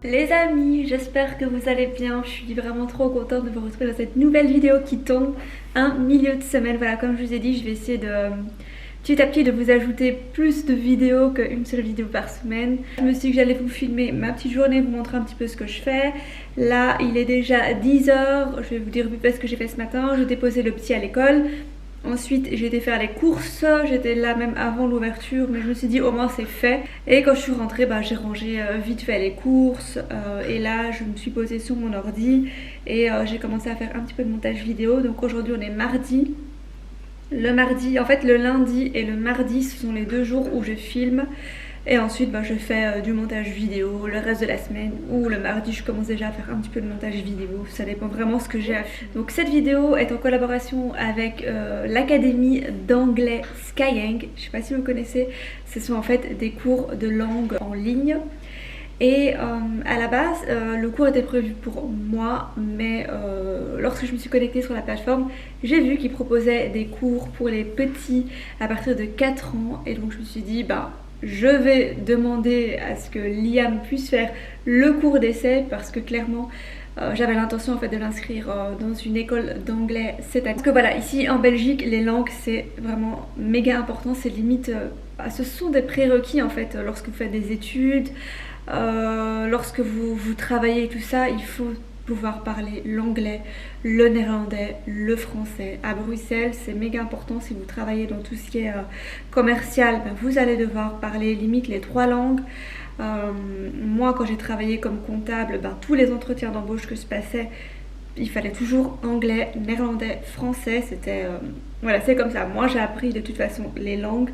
Les amis, j'espère que vous allez bien. Je suis vraiment trop contente de vous retrouver dans cette nouvelle vidéo qui tombe un milieu de semaine. Voilà, comme je vous ai dit, je vais essayer de petit à petit de vous ajouter plus de vidéos qu'une seule vidéo par semaine. Je me suis dit que j'allais vous filmer ma petite journée, vous montrer un petit peu ce que je fais. Là, il est déjà 10 h. Je vais vous dire ce que j'ai fait ce matin. J'ai déposé le petit à l'école. Ensuite j'ai été faire les courses, j'étais là même avant l'ouverture mais je me suis dit au moins c'est fait. Et quand je suis rentrée j'ai rangé vite fait les courses et là je me suis posée sur mon ordi et j'ai commencé à faire un petit peu de montage vidéo. Donc aujourd'hui on est mardi. Le mardi, en fait le lundi et le mardi ce sont les 2 jours où je filme. Et ensuite je fais du montage vidéo le reste de la semaine, ou le mardi je commence déjà à faire un petit peu de montage vidéo, ça dépend vraiment ce que j'ai à faire. Donc cette vidéo est en collaboration avec l'académie d'anglais Skyeng. Je sais pas si vous connaissez, ce sont en fait des cours de langue en ligne. Et à la base le cours était prévu pour moi, mais lorsque je me suis connectée sur la plateforme j'ai vu qu'ils proposaient des cours pour les petits à partir de 4 ans. Et donc je me suis dit je vais demander à ce que Liam puisse faire le cours d'essai parce que clairement j'avais l'intention en fait de l'inscrire dans une école d'anglais cette année. Parce que voilà, ici en Belgique les langues c'est vraiment méga important, c'est limite ce sont des prérequis en fait lorsque vous faites des études, lorsque vous travaillez et tout ça, il faut pouvoir parler l'anglais, le néerlandais, le français. À Bruxelles c'est méga important. Si vous travaillez dans tout ce qui est commercial, vous allez devoir parler limite les 3 langues. Moi quand j'ai travaillé comme comptable, tous les entretiens d'embauche que je passais, il fallait toujours anglais, néerlandais, français. C'était voilà, c'est comme ça. Moi j'ai appris de toute façon les langues,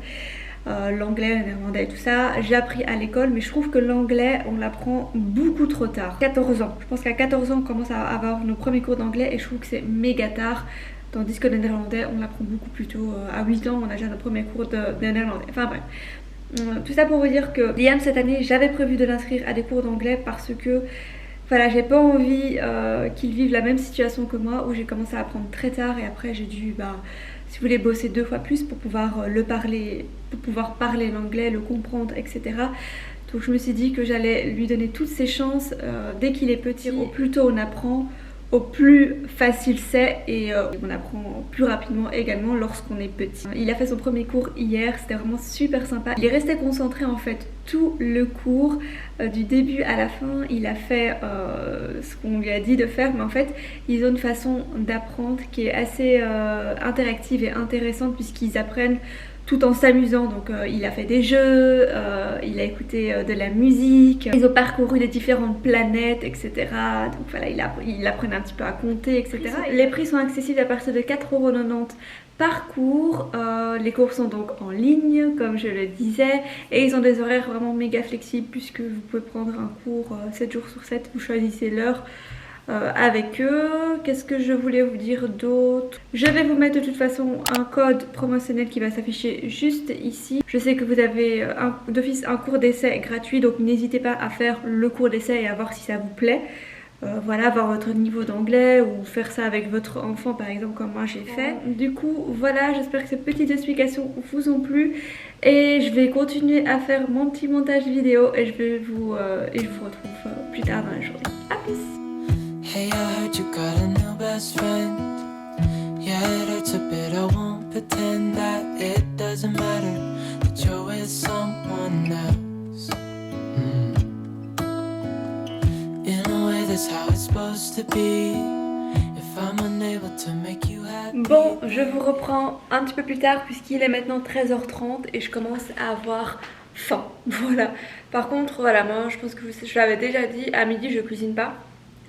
l'anglais, le néerlandais et tout ça, j'ai appris à l'école, mais je trouve que l'anglais on l'apprend beaucoup trop tard. 14 ans, je pense qu'à 14 ans on commence à avoir nos premiers cours d'anglais et je trouve que c'est méga tard. Tandis que le néerlandais on l'apprend beaucoup plus tôt, à 8 ans on a déjà nos premiers cours de néerlandais. Enfin bref, tout ça pour vous dire que Liam cette année j'avais prévu de l'inscrire à des cours d'anglais parce que voilà, j'ai pas envie qu'il vive la même situation que moi où j'ai commencé à apprendre très tard et après j'ai dû si vous voulez bosser 2 fois plus pour pouvoir le parler, pour pouvoir parler l'anglais, le comprendre, etc. Donc je me suis dit que j'allais lui donner toutes ses chances dès qu'il est petit. Au plus tôt on apprend, au plus facile c'est, et on apprend plus rapidement également lorsqu'on est petit. Il a fait son premier cours hier, c'était vraiment super sympa. Il est resté concentré en fait tout le cours, du début à la fin. Il a fait ce qu'on lui a dit de faire, mais en fait ils ont une façon d'apprendre qui est assez interactive et intéressante puisqu'ils apprennent tout en s'amusant. Donc il a fait des jeux, il a écouté de la musique, ils ont parcouru des différentes planètes, etc. Donc voilà, il apprenait un petit peu à compter, etc. Les prix sont accessibles à partir de 4,90 € par cours. Les cours sont donc en ligne comme je le disais et ils ont des horaires vraiment méga flexibles puisque vous pouvez prendre un cours 7 jours sur 7, vous choisissez l'heure avec eux. Qu'est-ce que je voulais vous dire d'autre? Je vais vous mettre de toute façon un code promotionnel qui va s'afficher juste ici. Je sais que vous avez d'office un cours d'essai gratuit, donc n'hésitez pas à faire le cours d'essai et à voir si ça vous plaît. Voilà, voir votre niveau d'anglais ou faire ça avec votre enfant par exemple comme moi j'ai fait. Du coup voilà, j'espère que ces petites explications vous ont plu et je vais continuer à faire mon petit montage vidéo et je vous retrouve plus tard dans la journée. A plus. Hey, I heard you got a new best friend. Yeah, it hurts a bit, I won't pretend that it doesn't matter that you're with someone else. In a way that's how it's supposed to be. If I'm unable to make you happy. Bon, je vous reprends un petit peu plus tard puisqu'il est maintenant 13h30 et je commence à avoir faim. Voilà. Par contre, voilà, moi je pense que je l'avais déjà dit, à midi je cuisine pas.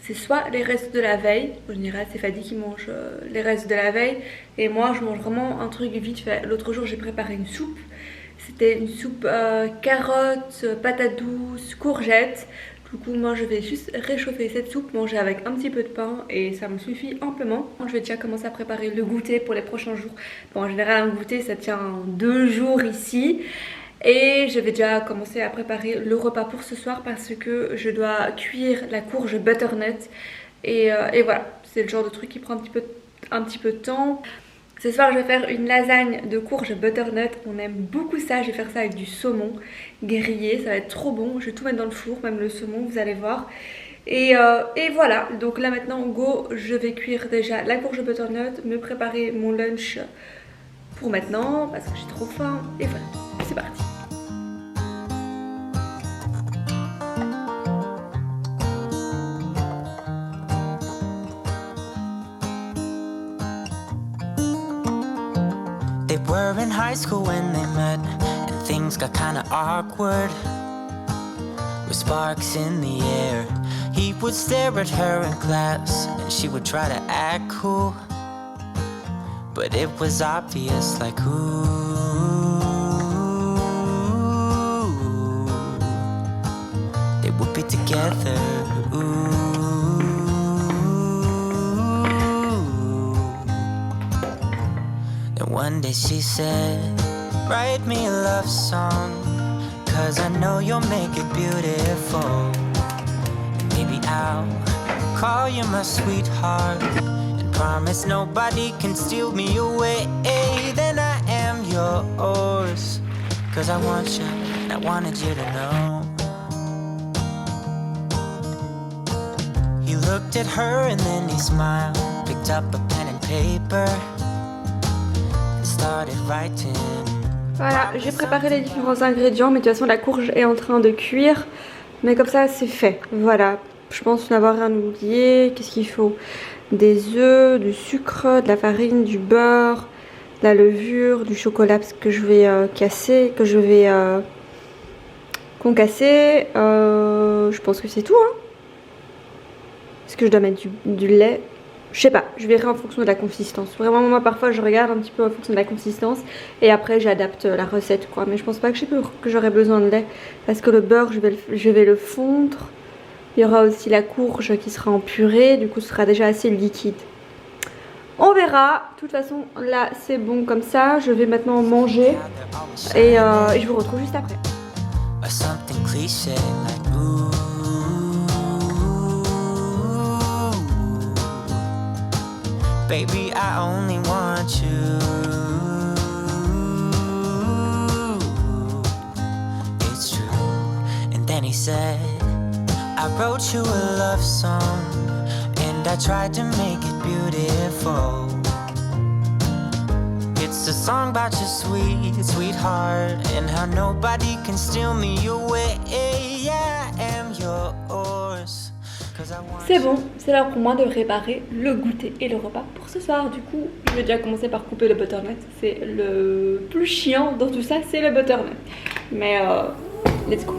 C'est soit les restes de la veille, en général c'est Fadi qui mange les restes de la veille, et moi je mange vraiment un truc vite fait. L'autre jour j'ai préparé une soupe, c'était une soupe carottes, patates douces, courgettes. Du coup moi je vais juste réchauffer cette soupe, manger avec un petit peu de pain et ça me suffit amplement. Je vais déjà commencer à préparer le goûter pour les prochains jours. Bon, en général un goûter ça tient 2 jours ici. Et je vais déjà commencer à préparer le repas pour ce soir parce que je dois cuire la courge butternut. Et voilà, c'est le genre de truc qui prend un petit peu de temps. Ce soir je vais faire une lasagne de courge butternut, on aime beaucoup ça, je vais faire ça avec du saumon grillé, ça va être trop bon, je vais tout mettre dans le four, même le saumon vous allez voir. Et voilà, donc là maintenant go, je vais cuire déjà la courge butternut, me préparer mon lunch pour maintenant parce que j'ai trop faim et voilà, c'est parti. They were in high school when they met, and things got kinda awkward. With sparks in the air, he would stare at her in class, and she would try to act cool. But it was obvious, like, ooh, they would be together, ooh. One day she said, write me a love song, 'cause I know you'll make it beautiful. And maybe I'll call you my sweetheart, and promise nobody can steal me away. Then I am yours, 'cause I want you, and I wanted you to know. He looked at her and then he smiled, picked up a pen and paper. Voilà, j'ai préparé les différents ingrédients, mais de toute façon la courge est en train de cuire. Mais comme ça c'est fait, voilà. Je pense n'avoir rien oublié. Qu'est-ce qu'il faut? Des œufs, du sucre, de la farine, du beurre, de la levure, du chocolat que je vais casser, que je vais concasser. Je pense que c'est tout, hein. Est-ce que je dois mettre du lait? Je sais pas, je verrai en fonction de la consistance. Vraiment moi parfois je regarde un petit peu en fonction de la consistance et après j'adapte la recette quoi. Mais je pense pas que j'aurai besoin de lait parce que le beurre je vais le fondre. Il y aura aussi la courge qui sera en purée, du coup ce sera déjà assez liquide. On verra, de toute façon là c'est bon comme ça. Je vais maintenant manger et je vous retrouve juste après. Baby, I only want you. It's true. And then he said, I wrote you a love song, and I tried to make it beautiful. It's a song about your sweet, sweetheart, and how nobody can steal me away. Yeah, I am yours. C'est bon, c'est l'heure pour moi de préparer le goûter et le repas pour ce soir. Du coup, je vais déjà commencer par couper le butternut. C'est le plus chiant dans tout ça, c'est le butternut. Mais let's go.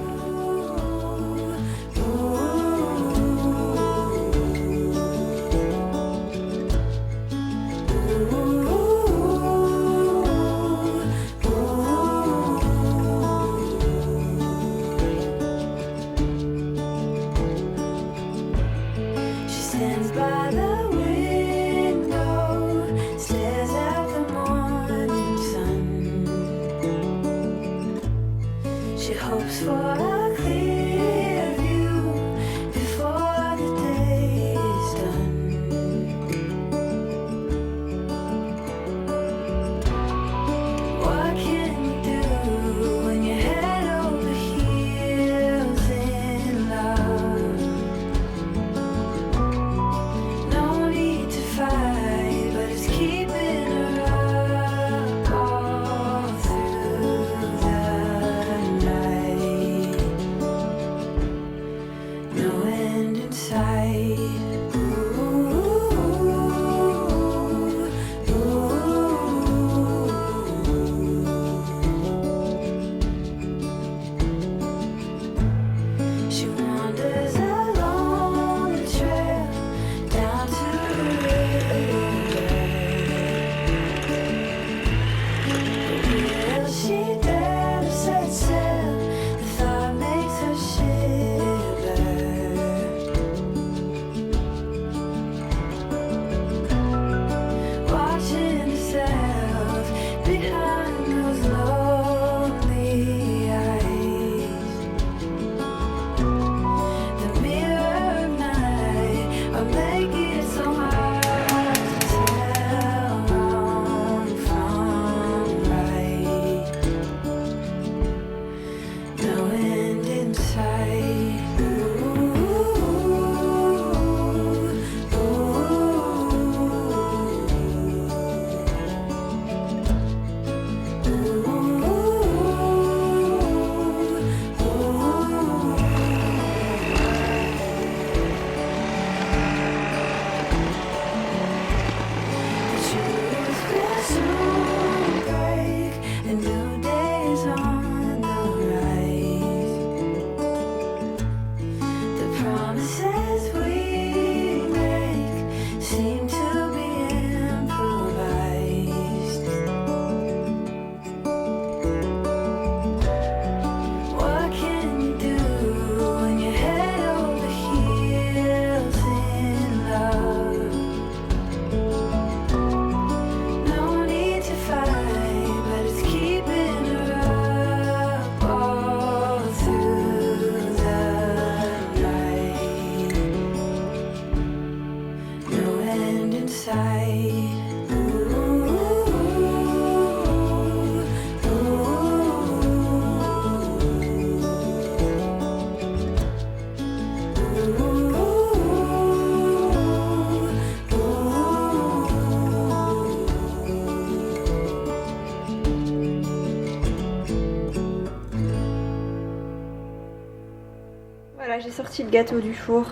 sorti le gâteau du four.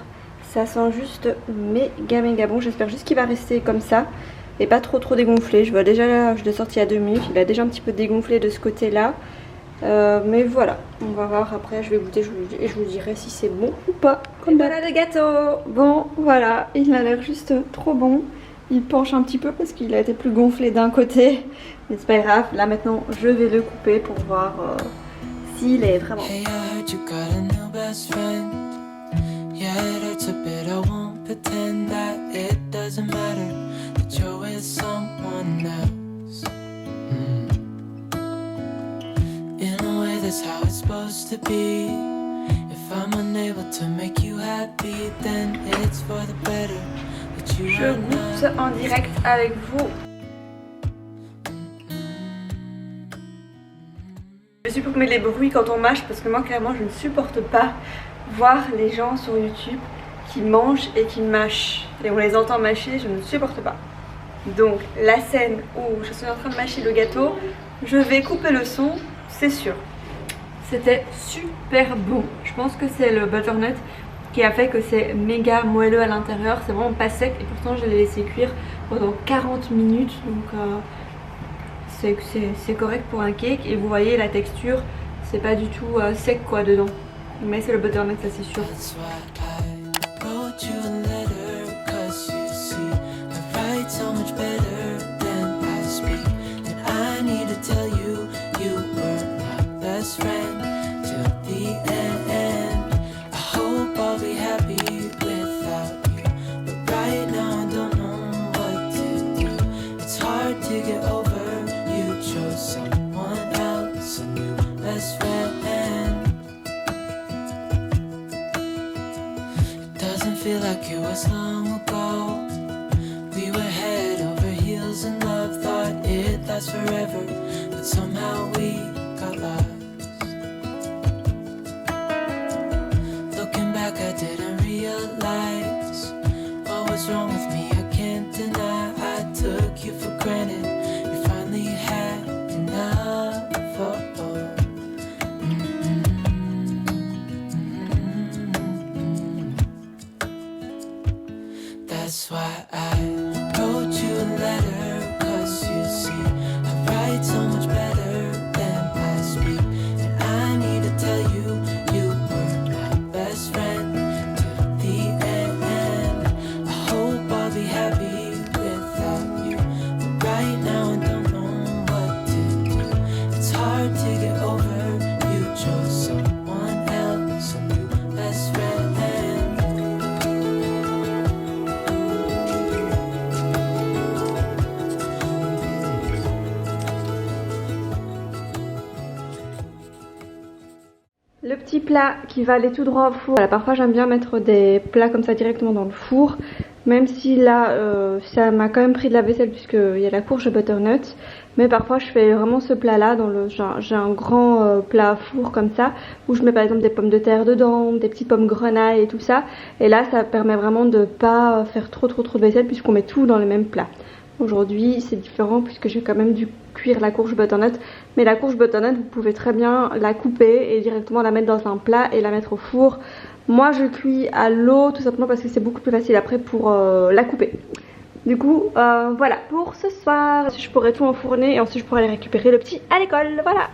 Ça sent juste méga bon. J'espère juste qu'il va rester comme ça et pas trop dégonflé. Je vois déjà là, je l'ai sorti à 2 minutes. Il a déjà un petit peu dégonflé de ce côté-là. Mais voilà, on va voir après. Je vais goûter et je vous dirai si c'est bon ou pas. Et voilà le gâteau. Bon, voilà, il a l'air juste trop bon. Il penche un petit peu parce qu'il a été plus gonflé d'un côté. Mais c'est pas grave. Là maintenant, je vais le couper pour voir s'il est vraiment. Hey, I heard you got a new best friend. Yeah, it hurts a bit. I won't pretend that it doesn't matter that you're with someone else. In a way, that's how it's supposed to be. If I'm unable to make you happy, then it's for the better that you Je goûte en direct avec vous. Je supprime les bruits quand on mâche parce que moi clairement je ne supporte pas voir les gens sur YouTube qui mangent et qui mâchent et on les entend mâcher, je ne supporte pas. Donc la scène où je suis en train de mâcher le gâteau, je vais couper le son, c'est sûr. C'était super bon. Je pense que c'est le butternut qui a fait que c'est méga moelleux à l'intérieur, c'est vraiment pas sec et pourtant je l'ai laissé cuire pendant 40 minutes donc c'est correct pour un cake et vous voyez la texture, c'est pas du tout sec quoi dedans. Mais c'est le butternut, ça c'est sûr. Feel like it was long ago. We were head over heels in love, thought it lasts forever, but somehow we got lost. Looking back, I didn't realize what was wrong with me. I can't deny I took you for granted. You finally had enough. That's why I wrote you a letter, 'cause you see, I write so much better than I speak. And I need to tell you, you were my best friend to the end. I hope I'll be happy without you, but right now I don't know what to do. It's hard to get over, you chose someone else, a new best friend. Le petit plat qui va aller tout droit au four. Voilà, parfois j'aime bien mettre des plats comme ça directement dans le four. Même si là ça m'a quand même pris de la vaisselle puisqu'il y a la courge butternut. Mais parfois je fais vraiment ce plat là dans le j'ai un grand plat à four comme ça où je mets par exemple des pommes de terre dedans, des petites pommes grenaille et tout ça. Et là ça permet vraiment de pas faire trop de vaisselle puisqu'on met tout dans le même plat. Aujourd'hui c'est différent puisque j'ai quand même dû cuire la courge butternut. Mais la courge butternut vous pouvez très bien la couper et directement la mettre dans un plat et la mettre au four. Moi je cuis à l'eau tout simplement parce que c'est beaucoup plus facile après pour la couper. Du coup voilà pour ce soir. Je pourrais tout enfourner et ensuite je pourrais aller récupérer le petit à l'école. Voilà.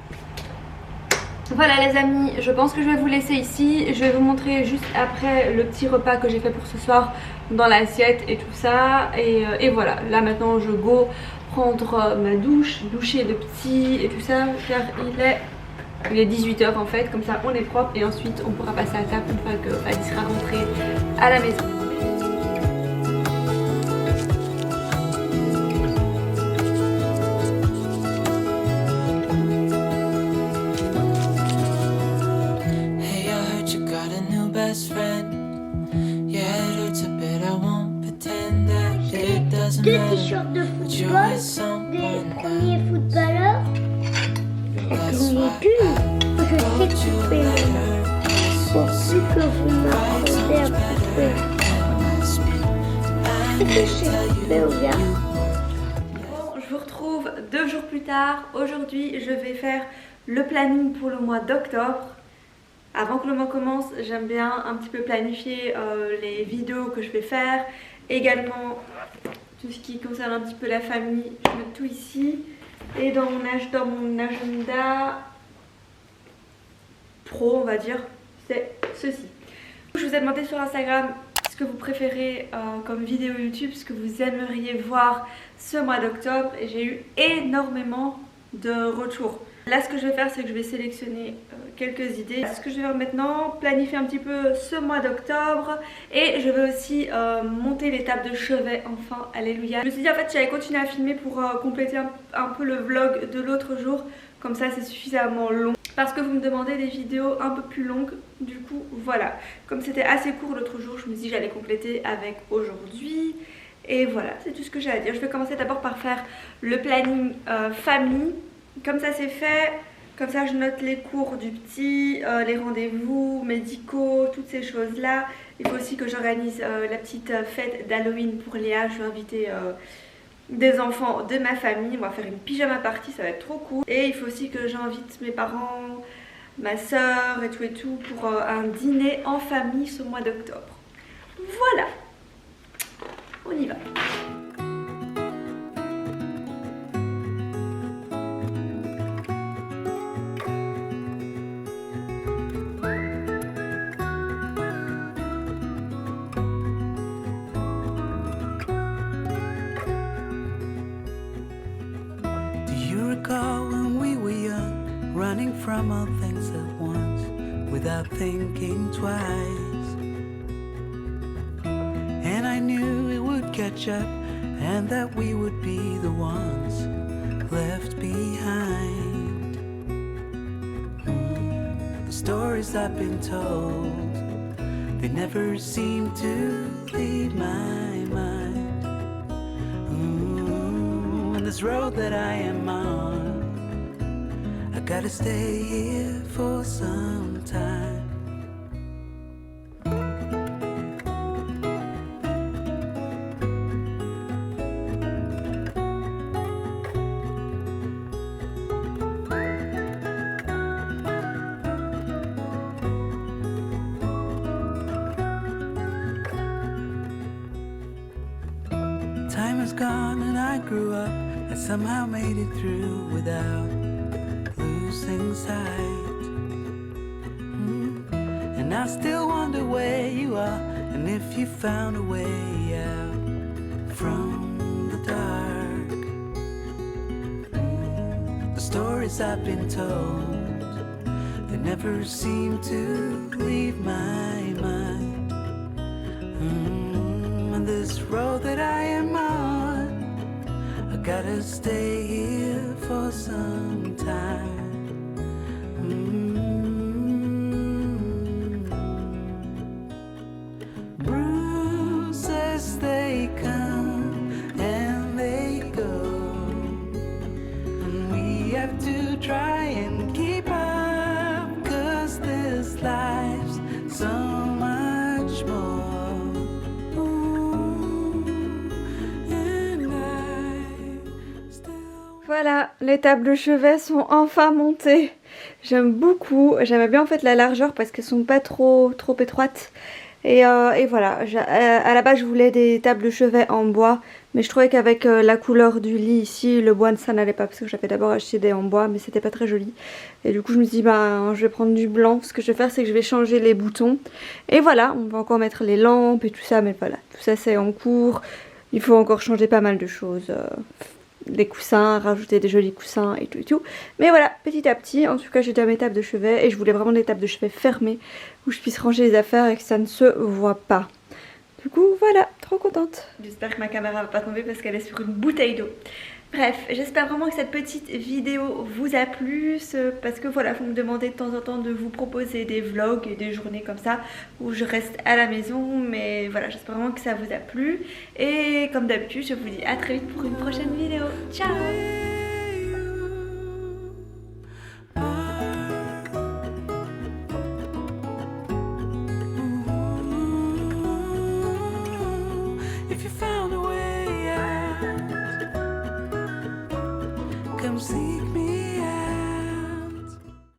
Voilà les amis, je pense que je vais vous laisser ici. Je vais vous montrer juste après le petit repas que j'ai fait pour ce soir dans l'assiette et tout ça. Et voilà, là maintenant je go prendre ma douche, doucher le petit et tout ça car il est 18 h en fait, comme ça on est propre et ensuite on pourra passer à table une fois que Fadi sera rentré à la maison. Deux t-shirts de football, des premiers footballeurs. J'en ai plus, je sais couper pour plus que vous m'apprenez à couper. C'est que j'ai fait au gars. Bon, je vous retrouve 2 jours plus tard. Aujourd'hui, je vais faire le planning pour le mois d'octobre. Avant que le mois commence, j'aime bien un petit peu planifier les vidéos que je vais faire. Également tout ce qui concerne un petit peu la famille, je mets tout ici. Et dans mon agenda pro, on va dire, c'est ceci. Je vous ai demandé sur Instagram ce que vous préférez comme vidéo YouTube, ce que vous aimeriez voir ce mois d'octobre, et j'ai eu énormément de retours. Là, ce que je vais faire, c'est que je vais sélectionner quelques idées. Ce que je vais faire maintenant, planifier un petit peu ce mois d'octobre, et je vais aussi monter l'étape de chevet, enfin, alléluia. Je me suis dit en fait j'allais continuer à filmer pour compléter un peu le vlog de l'autre jour, comme ça c'est suffisamment long. Parce que vous me demandez des vidéos un peu plus longues, du coup voilà. Comme c'était assez court l'autre jour, je me suis dit que j'allais compléter avec aujourd'hui. Et voilà, c'est tout ce que j'ai à dire. Je vais commencer d'abord par faire le planning famille. Comme ça c'est fait, comme ça je note les cours du petit, les rendez-vous médicaux, toutes ces choses là. Il faut aussi que j'organise la petite fête d'Halloween pour Léa. Je vais inviter des enfants de ma famille, on va faire une pyjama party, ça va être trop cool. Et il faut aussi que j'invite mes parents, ma soeur et tout pour un dîner en famille ce mois d'octobre. Voilà, on y va. Running from all things at once without thinking twice. And I knew it would catch up and that we would be the ones left behind. The stories I've been told, they never seem to leave my mind. And this road that I am on, I gotta stay here for some time. Time is gone and I grew up. I somehow made it through without losing sight. And I still wonder where you are, and if you found a way out from the dark. The stories I've been told, they never seem to leave my mind. And this road that I am on, I gotta stay here for some time. Bruises, they come and they go, and we have to try and keep up, 'cause this life's so much more. And I still... Voilà, les tables de chevet sont enfin montées. J'aime beaucoup, j'aimais bien en fait la largeur parce qu'elles sont pas trop étroites. Et voilà, à la base je voulais des tables de chevet en bois, mais je trouvais qu'avec la couleur du lit ici, le bois ça n'allait pas, parce que j'avais d'abord acheté des en bois, mais c'était pas très joli. Et du coup je me suis dit, ben je vais prendre du blanc. Ce que je vais faire, c'est que je vais changer les boutons. Et voilà, on va encore mettre les lampes et tout ça, mais voilà, tout ça c'est en cours. Il faut encore changer pas mal de choses. Les coussins, rajouter des jolis coussins et tout. Mais voilà, petit à petit, en tout cas j'ai déjà mes tables de chevet, et je voulais vraiment des tables de chevet fermées où je puisse ranger les affaires et que ça ne se voit pas. Du coup voilà, trop contente. J'espère que ma caméra va pas tomber parce qu'elle est sur une bouteille d'eau. Bref, j'espère vraiment que cette petite vidéo vous a plu, parce que voilà, vous me demandez de temps en temps de vous proposer des vlogs et des journées comme ça où je reste à la maison, mais voilà, j'espère vraiment que ça vous a plu. Et comme d'habitude, je vous dis à très vite pour une prochaine vidéo. Ciao! If you found a way out, come see